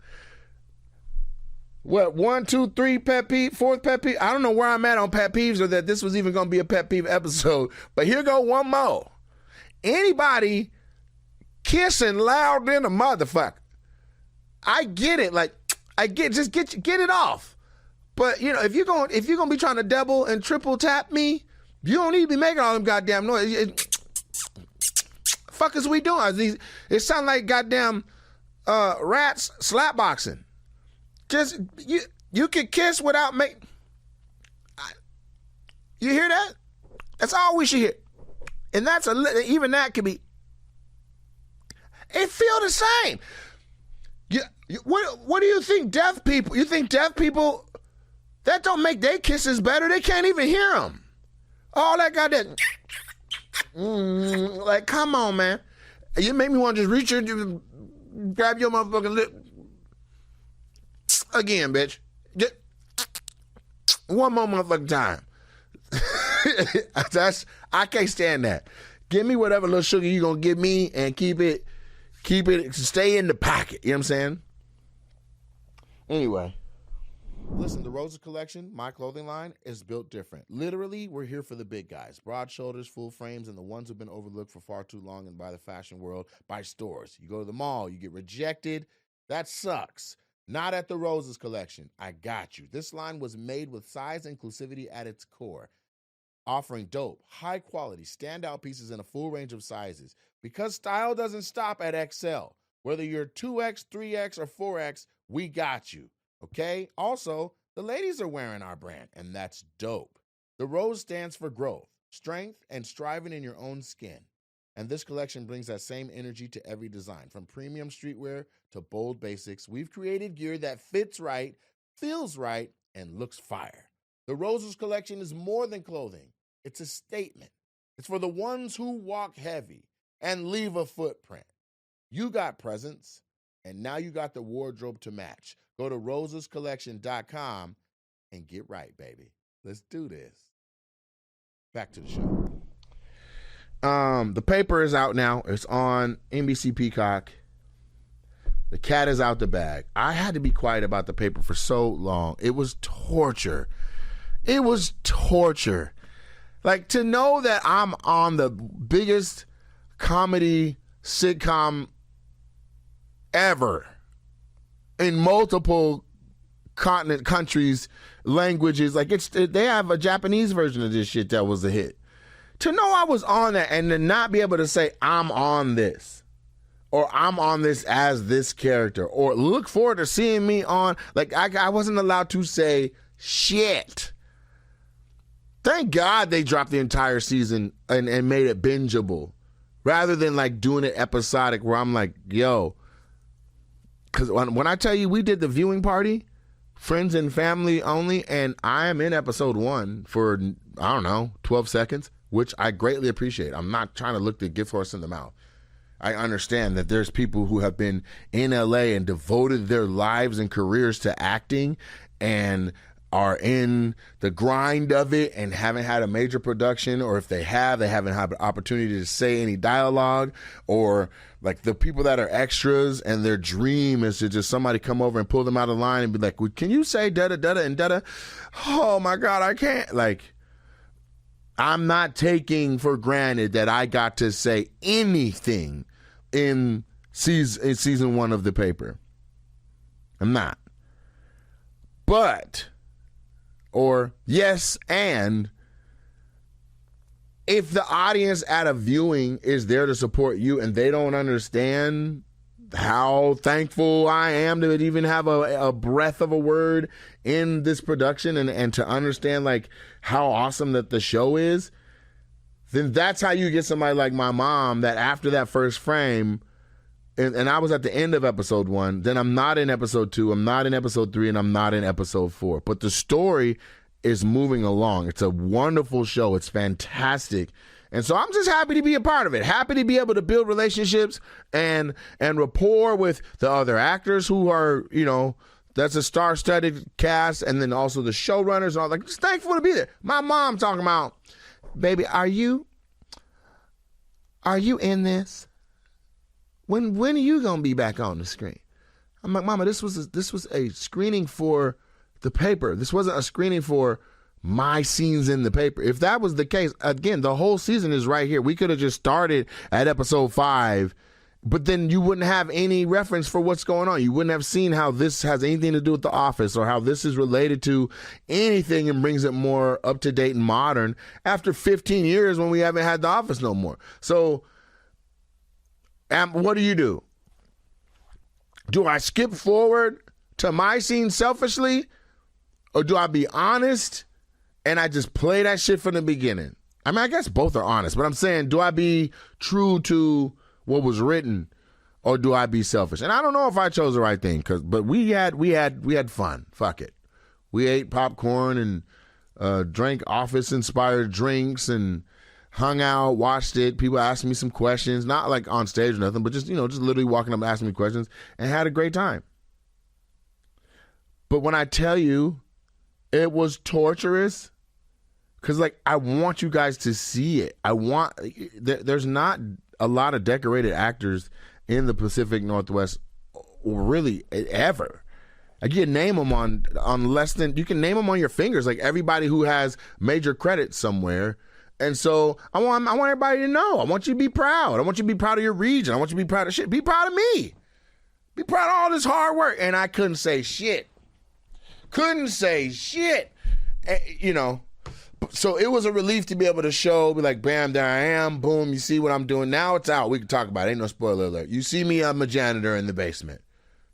S3: What, 1, 2, 3 pet peeve, 4th pet peeve? I don't know where I'm at on pet peeves, or that this was even going to be a pet peeve episode. But here go one more. Anybody kissing loud than a motherfucker. I get it. Like, just get it off. But if you're gonna be trying to double and triple tap me, you don't need to be making all them goddamn noise. Fuck is we doing? It sound like goddamn rats slapboxing. Just you can kiss without make. You hear that? That's all we should hear. And that's even that could be. It feel the same. What do you think deaf people? You think deaf people that don't make their kisses better? They can't even hear them. All that goddamn. Like, come on, man. You make me want to just reach your, grab your motherfucking lip. Again, bitch. Just one more motherfucking time. I can't stand that. Give me whatever little sugar you gonna give me and keep it, stay in the pocket. You know what I'm saying? Anyway. Listen, the Rosa collection, my clothing line, is built different. Literally, we're here for the big guys. Broad shoulders, full frames, and the ones who've been overlooked for far too long and by the fashion world, by stores. You go to the mall, you get rejected. That sucks. Not at the Roses collection. I got you. This line was made with size inclusivity at its core, offering dope, high quality, standout pieces in a full range of sizes. Because style doesn't stop at XL. Whether you're 2X, 3X, or 4X, we got you. Okay? Also, the ladies are wearing our brand, and that's dope. The Rose stands for growth, strength, and striving in your own skin. And this collection brings that same energy to every design. From premium streetwear to bold basics, we've created gear that fits right, feels right, and looks fire. The Roses collection is more than clothing. It's a statement. It's for the ones who walk heavy and leave a footprint. You got presents, and now you got the wardrobe to match. Go to rosescollection.com and get right, baby. Let's do this. Back to the show. The paper is out now. It's on NBC Peacock. The cat is out the bag. I had to be quiet about the paper for so long. It was torture. It was torture. Like, to know that I'm on the biggest comedy sitcom ever in multiple countries, languages. Like, they have a Japanese version of this shit that was a hit. To know I was on that and to not be able to say I'm on this, or I'm on this as this character, or look forward to seeing me on, like, I wasn't allowed to say shit. Thank God they dropped the entire season and made it bingeable rather than like doing it episodic where I'm like, yo, because when I tell you we did the viewing party, friends and family only, and I am in episode 1 for, I don't know, 12 seconds, which I greatly appreciate. I'm not trying to look the gift horse in the mouth. I understand that there's people who have been in LA and devoted their lives and careers to acting and are in the grind of it and haven't had a major production, or if they have, they haven't had an opportunity to say any dialogue, or like the people that are extras and their dream is to just somebody come over and pull them out of line and be like, well, can you say da-da-da-da and da-da? Oh my God, I can't. Like, I'm not taking for granted that I got to say anything in season 1 of the paper. I'm not. But, or yes, and if the audience at a viewing is there to support you and they don't understand how thankful I am to even have a breath of a word in this production and to understand like how awesome that the show is, then that's how you get somebody like my mom that after that first frame, and I was at the end of episode 1, then I'm not in episode 2, I'm not in episode 3, and I'm not in episode 4. But the story is moving along. It's a wonderful show. It's fantastic. And so I'm just happy to be a part of it. Happy to be able to build relationships and rapport with the other actors who are, you know, that's a star-studded cast, and then also the showrunners and all. Like, just thankful to be there. My mom talking about, baby, are you in this? When are you gonna be back on the screen? I'm like, Mama, this was a screening for the paper. This wasn't a screening for my scenes in the paper. If that was the case, again, the whole season is right here. We could have just started at episode 5, but then you wouldn't have any reference for what's going on. You wouldn't have seen how this has anything to do with The Office or how this is related to anything and brings it more up to date and modern after 15 years when we haven't had The Office no more. So, what do? Do I skip forward to my scene selfishly, or do I be honest and I just play that shit from the beginning? I mean, I guess both are honest, but I'm saying, do I be true to what was written, or do I be selfish? And I don't know if I chose the right thing, but we had fun. Fuck it. We ate popcorn and drank Office-inspired drinks and hung out, watched it. People asked me some questions, not like on stage or nothing, but just, just literally walking up and asking me questions, and had a great time. But when I tell you it was torturous, because like I want you guys to see it. There's not a lot of decorated actors in the Pacific Northwest, really ever. Like, you can name them on less than, you can name them on your fingers, like everybody who has major credits somewhere. And so I want everybody to know. I want you to be proud. I want you to be proud of your region. I want you to be proud of shit. Be proud of me. Be proud of all this hard work. And I couldn't say shit. Couldn't say shit. You know, so it was a relief to be able to show, be like, bam, there I am. Boom, you see what I'm doing. Now it's out. We can talk about it. Ain't no spoiler alert. You see me, I'm a janitor in the basement.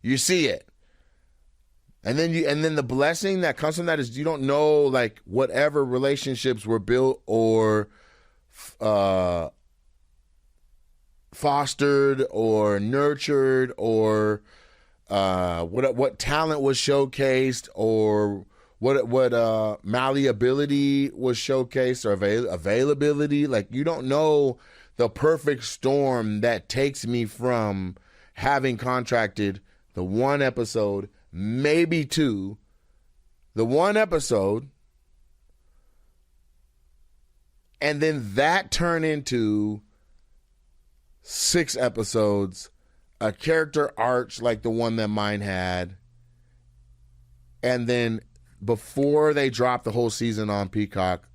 S3: You see it. And then the blessing that comes from that is you don't know, like, whatever relationships were built or fostered or nurtured or what talent was showcased or what malleability was showcased or availability. Like, you don't know the perfect storm that takes me from having contracted the one episode, maybe two, the one episode, and then that turn into 6 episodes, a character arch like the one that mine had, and then before they dropped the whole season on Peacock,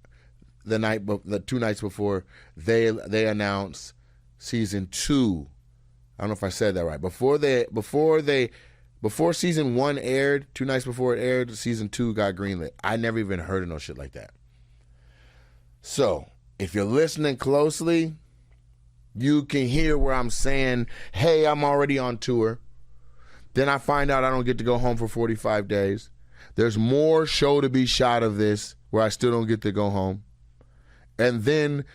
S3: the 2 nights before, they announced season 2. I don't know if I said that right. Before season 1 aired, 2 nights before it aired, season 2 got greenlit. I never even heard of no shit like that. So, if you're listening closely, you can hear where I'm saying, hey, I'm already on tour. Then I find out I don't get to go home for 45 days. There's more show to be shot of this where I still don't get to go home. And then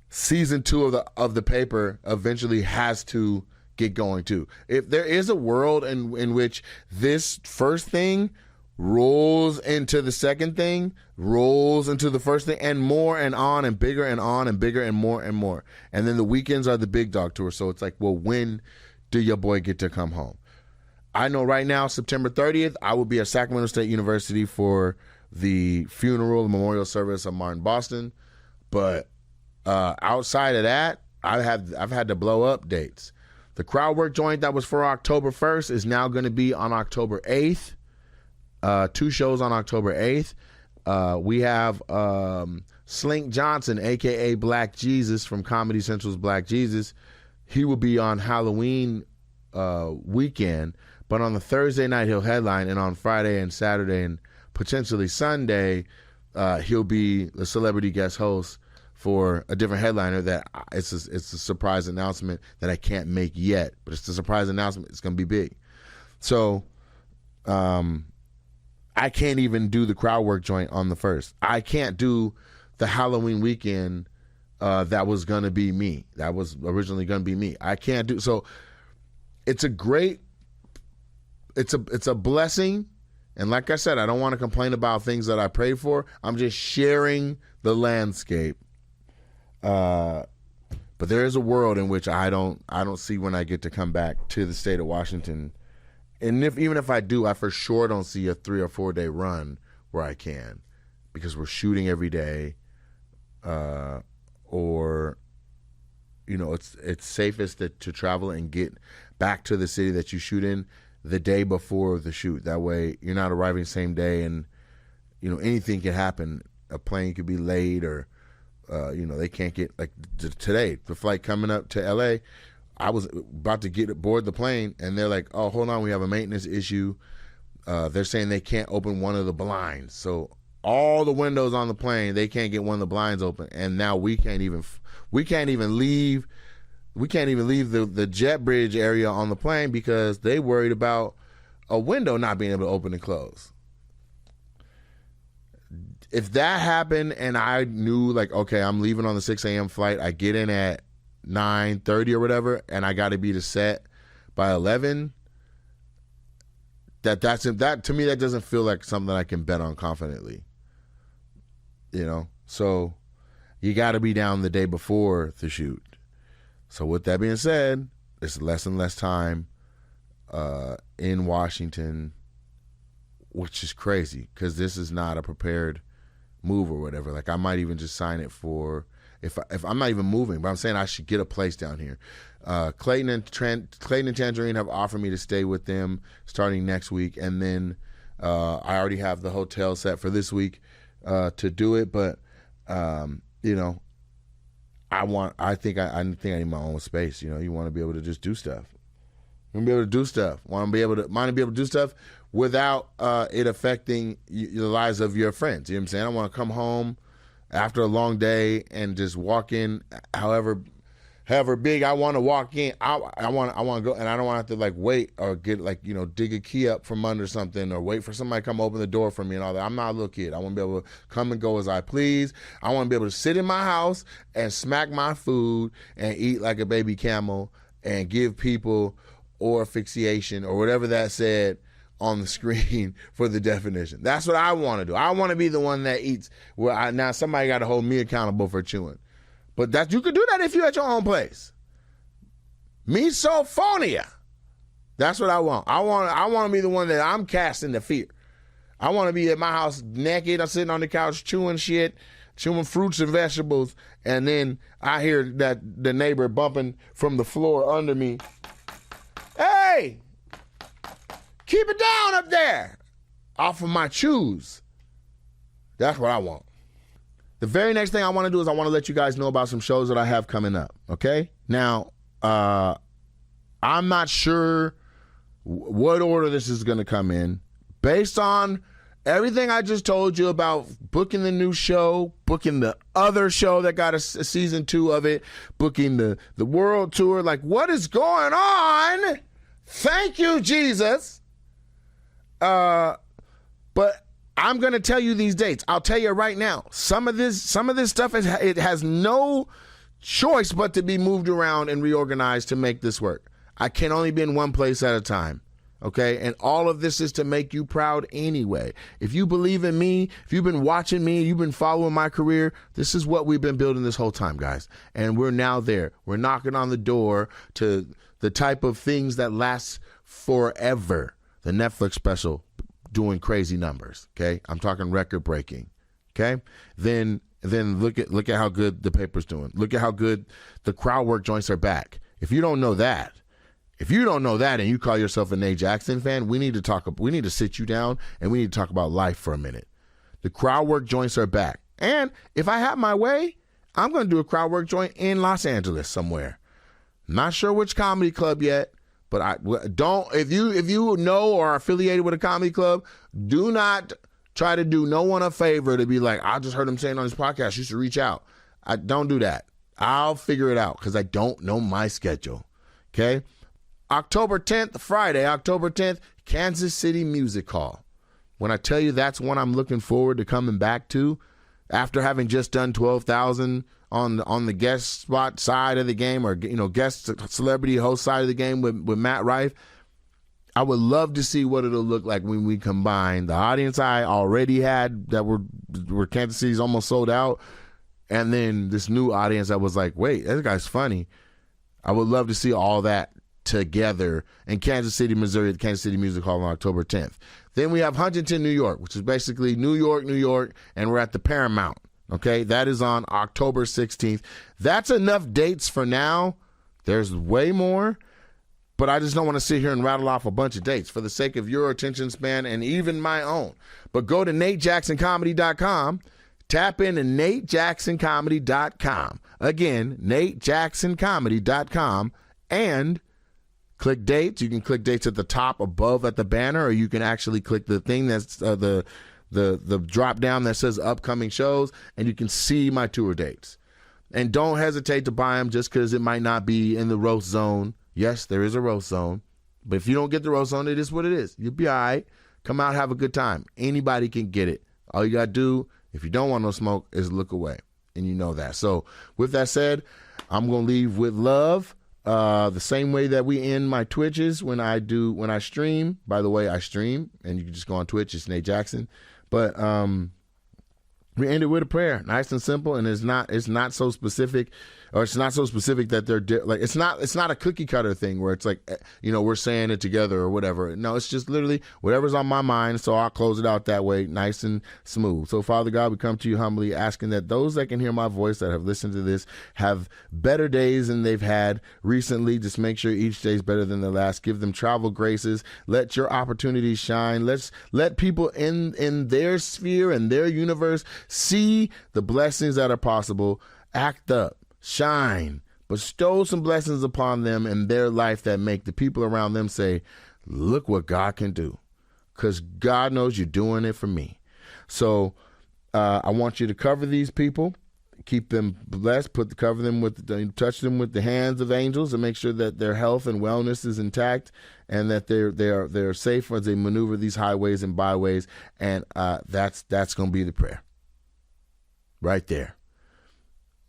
S3: season 2 of the paper eventually has to get going too. If there is a world in which this first thing rolls into the second thing, rolls into the first thing, and more and on and bigger and on and bigger and more and more. And then the weekends are the big dog tour. So it's like, well, when do your boy get to come home? I know right now, September 30th, I will be at Sacramento State University for the funeral, the memorial service of Martin Boston. But outside of that, I've had to blow up dates. The crowd work joint that was for October 1st is now going to be on October 8th. 2 shows on October 8th. We have Slink Johnson, a.k.a. Black Jesus from Comedy Central's Black Jesus. He will be on Halloween weekend, but on the Thursday night he'll headline, and on Friday and Saturday and potentially Sunday he'll be the celebrity guest host for a different headliner that it's a surprise announcement that I can't make yet, but it's a surprise announcement. It's going to be big. So I can't even do the crowd work joint on the 1st. I can't do the Halloween weekend that was going to be me. That was originally going to be me. I can't do. So it's a blessing. And like I said, I don't want to complain about things that I prayed for. I'm just sharing the landscape. But there is a world in which I don't see when I get to come back to the state of Washington. And even if I do, I for sure don't see a 3 or 4 day run where I can, because we're shooting every day, or it's safest to travel and get back to the city that you shoot in the day before the shoot. That way you're not arriving same day, and anything can happen. A plane could be late, or they can't get, like today, the flight coming up to LA. I was about to get aboard the plane, and they're like, oh, hold on, we have a maintenance issue. They're saying they can't open one of the blinds. So all the windows on the plane, they can't get one of the blinds open. And now we can't even leave the jet bridge area on the plane because they worried about a window not being able to open and close. If that happened and I knew, like, okay, I'm leaving on the 6 a.m. flight, I get in at 9:30 or whatever, and I got to be to set by 11, that to me, that doesn't feel like something I can bet on confidently. So you got to be down the day before the shoot. So with that being said, it's less and less time in Washington, which is crazy because this is not a prepared move or whatever. Like, I might even just sign it for, if I'm not even moving, but I'm saying I should get a place down here. Clayton and Tangerine have offered me to stay with them starting next week, and then I already have the hotel set for this week to do it. But I think I need my own space. You want to be able to just do stuff. Want to be able to do stuff. Want to be able to do stuff without it affecting the lives of your friends. You know what I'm saying? I want to come home after a long day and just walk in, however big I want to walk in. I want to go, and I don't want to have to wait or get dig a key up from under something or wait for somebody to come open the door for me and all that. I'm not a little kid. I want to be able to come and go as I please. I want to be able to sit in my house and smack my food and eat like a baby camel and give people or asphyxiation or whatever that said on the screen for the definition. That's what I want to do. I want to be the one that eats now somebody got to hold me accountable for chewing. But that you could do that if you're at your own place. Misophonia. That's what I want. I want to be the one that I'm casting the fear. I want to be at my house naked. I'm sitting on the couch chewing shit, chewing fruits and vegetables, and then I hear that the neighbor bumping from the floor under me. Hey, keep it down up there off of my shoes. That's what I want. The very next thing I want to do is I want to let you guys know about some shows that I have coming up, okay? Now, I'm not sure what order this is going to come in. Based on everything I just told you about booking the new show, booking the other show that got a season 2 of it, booking the world tour, what is going on? Thank you, Jesus. But I'm going to tell you these dates. I'll tell you right now. Some of this stuff it has no choice but to be moved around and reorganized to make this work. I can only be in one place at a time. Okay? And all of this is to make you proud anyway. If you believe in me, if you've been watching me, you've been following my career, this is what we've been building this whole time, guys. And we're now there. We're knocking on the door to the type of things that last forever. The Netflix special doing crazy numbers, okay? I'm talking record breaking, okay? Then look at how good the paper's doing. Look at how good the crowd work joints are back. If you don't know that and you call yourself a Nate Jackson fan, we need to sit you down and we need to talk about life for a minute. The crowd work joints are back. And if I have my way, I'm going to do a crowd work joint in Los Angeles somewhere. Not sure which comedy club yet, but if you know or are affiliated with a comedy club, do not try to do no one a favor to be like, I just heard him saying on his podcast, you should reach out. I don't do that. I'll figure it out because I don't know my schedule. Okay? Friday, October 10th, Kansas City Music Hall. When I tell you that's one I'm looking forward to coming back to, after having just done 12,000 on the guest spot side of the game, or guest celebrity host side of the game with Matt Rife, I would love to see what it'll look like when we combine the audience I already had that were Kansas City's almost sold out, and then this new audience that was like, wait, that guy's funny. I would love to see all that together in Kansas City, Missouri, at the Kansas City Music Hall on October 10th. Then we have Huntington, New York, which is basically New York, and we're at the Paramount. Okay, that is on October 16th. That's enough dates for now. There's way more, but I just don't want to sit here and rattle off a bunch of dates for the sake of your attention span and even my own. But go to NateJacksonComedy.com, tap into NateJacksonComedy.com. Again, NateJacksonComedy.com, and click dates. You can click dates at the top above at the banner, or you can actually click the thing that's the drop down that says upcoming shows, and you can see my tour dates. And don't hesitate to buy them just because it might not be in the roast zone. Yes, there is a roast zone, but if you don't get the roast zone, it is what it is. You'll be all right. Come out, have a good time. Anybody can get it. All you got to do, if you don't want no smoke, is look away, and you know that. So with that said, I'm going to leave with love. The same way that we end my Twitches when I stream. By the way, I stream, and you can just go on Twitch. It's Nate Jackson. But we end it with a prayer, nice and simple, and it's not so specific, or it's not so specific that they're it's not a cookie cutter thing where it's like, we're saying it together or whatever. No, it's just literally whatever's on my mind. So I'll close it out that way, nice and smooth. So Father God, we come to you humbly, asking that those that can hear my voice, that have listened to this, have better days than they've had recently. Just make sure each day is better than the last. Give them travel graces. Let your opportunities shine. Let people in their sphere and their universe see the blessings that are possible. Act up. Shine, bestow some blessings upon them in their life that make the people around them say, look what God can do. Because God knows you're doing it for me. So I want you to cover these people, keep them blessed, touch them with the hands of angels and make sure that their health and wellness is intact and that they're safe as they maneuver these highways and byways. And that's going to be the prayer right there.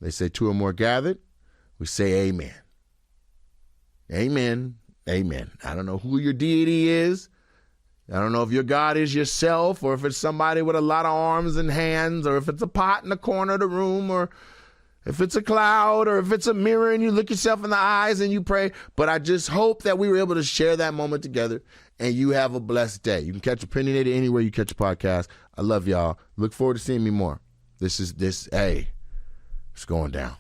S3: They say 2 or more gathered. We say amen. Amen. Amen. I don't know who your deity is. I don't know if your God is yourself or if it's somebody with a lot of arms and hands or if it's a pot in the corner of the room or if it's a cloud or if it's a mirror and you look yourself in the eyes and you pray. But I just hope that we were able to share that moment together and you have a blessed day. You can catch Opinionated anywhere you catch a podcast. I love y'all. Look forward to seeing me more. It's going down.